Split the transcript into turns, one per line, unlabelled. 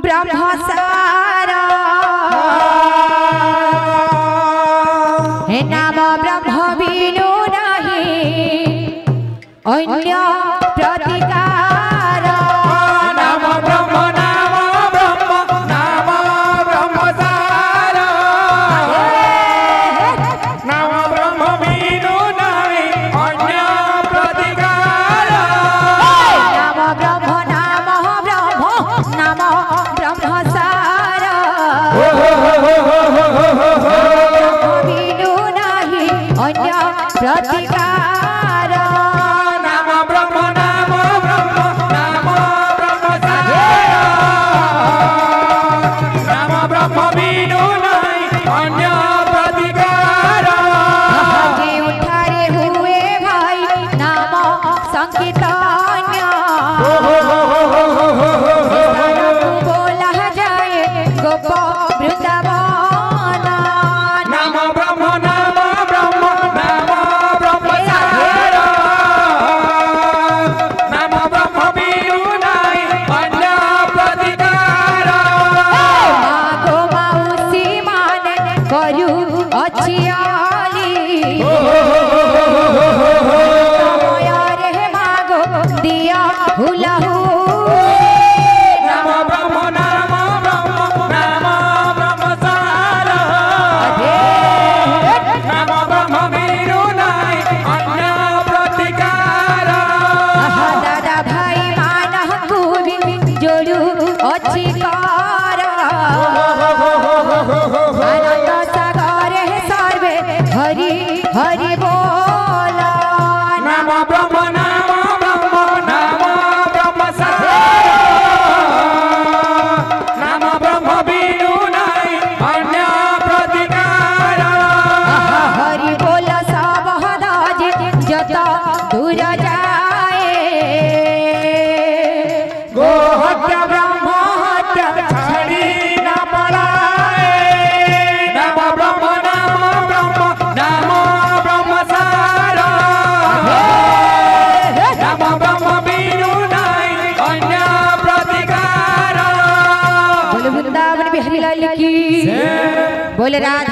ब्रह्मसारा हे नाम ब्रह्म बिनु नहीं अन्य प्रतिकार
नाम ब्रह्म नाम ब्रह्मसारा नाम ब्रह्म बिनु नहीं अन्य प्रतिकार
नाम ब्रह्म नाम ब्रह्मसारा बिनु नहीं अन्य प्रतिकार
नाम ब्रह्म ब्रह्मसारा नाम ब्रह्म बिनु नहीं अन्य प्रतिकार
जे उठारे हुए भाई नाम संकीर्तन्य बोला जाए गोप वृंदावन
नाम ब्रह्म ब्रह्मसारा नाम ब्रह्म बिनु नहीं अन्य प्रतिकार
मागो माउसी माने करू अछियाली समय रे मागो दिया हुलहु
नाम ब्रह्म ब्रह्मसारा नाम ब्रह्म बिनु नहीं अन्य प्रतिकार
दादा भाई मान भी जोड़ू अच्छी कार आनंद सागर सर्वे हरि हरि बोल
नाम ब्रह्म ब्रह्मसारा नाम ब्रह्म बिनु नहीं अन्य प्रतिकार
हरि बोल सब हदाज जत दूर जाए
गोहत्या ब्रह्म हत्या छड़ी न पड़ाए नाम ब्रह्म ब्रह्मसारा नाम ब्रह्म बिनु नहीं अन्य प्रतिकार
बोल वृंदावन बिहारी लाल की बोल राधा